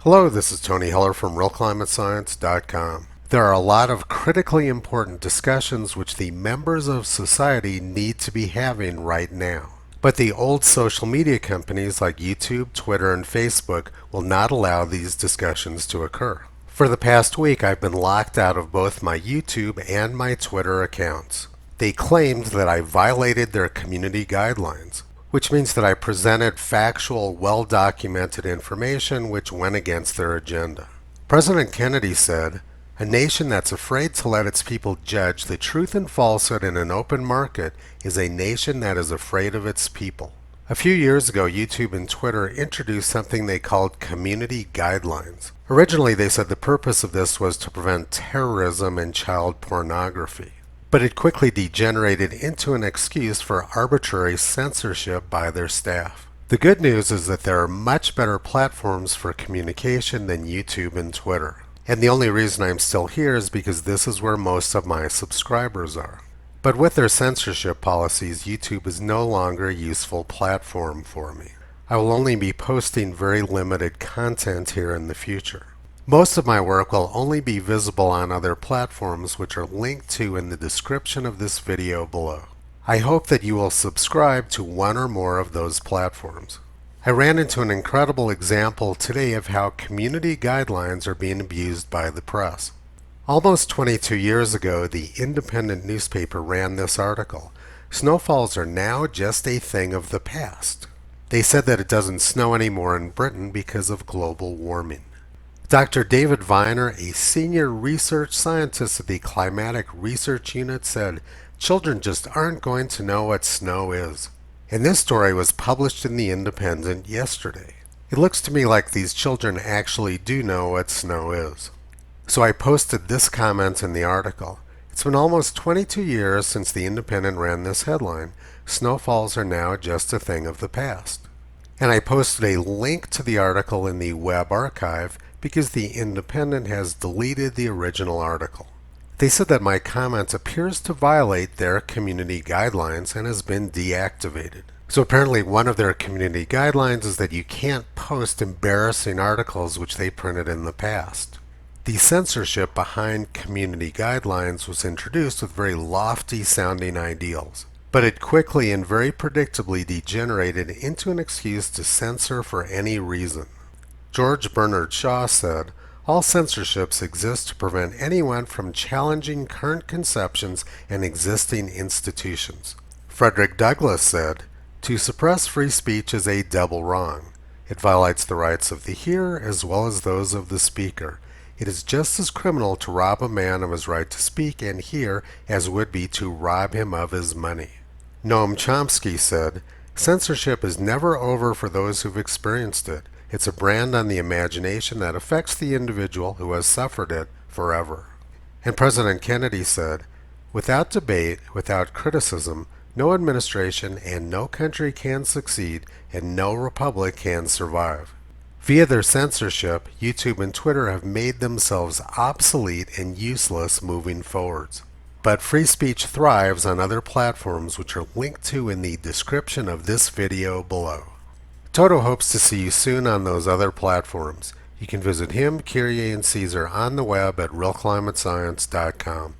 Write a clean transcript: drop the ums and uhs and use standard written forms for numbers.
Hello, this is Tony Heller from RealClimateScience.com. There are a lot of critically important discussions which the members of society need to be having right now. But the old social media companies like YouTube, Twitter, and Facebook will not allow these discussions to occur. For the past week, I've been locked out of both my YouTube and my Twitter accounts. They claimed that I violated their community guidelines, which means that I presented factual, well-documented information which went against their agenda. President Kennedy said, "A nation that's afraid to let its people judge the truth and falsehood in an open market is a nation that is afraid of its people." A few years ago, YouTube and Twitter introduced something they called community guidelines. Originally, they said the purpose of this was to prevent terrorism and child pornography. But it quickly degenerated into an excuse for arbitrary censorship by their staff. The good news is that there are much better platforms for communication than YouTube and Twitter. And the only reason I'm still here is because this is where most of my subscribers are. But with their censorship policies, YouTube is no longer a useful platform for me. I will only be posting very limited content here in the future. Most of my work will only be visible on other platforms which are linked to in the description of this video below. I hope that you will subscribe to one or more of those platforms. I ran into an incredible example today of how community guidelines are being abused by the press. Almost 22 years ago, the Independent newspaper ran this article. "Snowfalls are now just a thing of the past." They said that it doesn't snow anymore in Britain because of global warming. Dr. David Viner, a senior research scientist at the Climatic Research Unit, said, "Children just aren't going to know what snow is." And this story was published in the Independent yesterday. It looks to me like these children actually do know what snow is. So I posted this comment in the article. It's been almost 22 years since the Independent ran this headline, "Snowfalls are now just a thing of the past." And I posted a link to the article in the web archive because the Independent has deleted the original article. They said that my comment appears to violate their community guidelines and has been deactivated. So apparently one of their community guidelines is that you can't post embarrassing articles which they printed in the past. The censorship behind community guidelines was introduced with very lofty sounding ideals, but it quickly and very predictably degenerated into an excuse to censor for any reason. George Bernard Shaw said, "All censorships exist to prevent anyone from challenging current conceptions and existing institutions." Frederick Douglass said, "To suppress free speech is a double wrong. It violates the rights of the hearer as well as those of the speaker. It is just as criminal to rob a man of his right to speak and hear as would be to rob him of his money." Noam Chomsky said, "Censorship is never over for those who've experienced it. It's a brand on the imagination that affects the individual who has suffered it forever." And President Kennedy said, "Without debate, without criticism, no administration and no country can succeed and no republic can survive." Via their censorship, YouTube and Twitter have made themselves obsolete and useless moving forwards. But free speech thrives on other platforms which are linked to in the description of this video below. Toto hopes to see you soon on those other platforms. You can visit him, Kyrie, and Caesar on the web at RealClimateScience.com.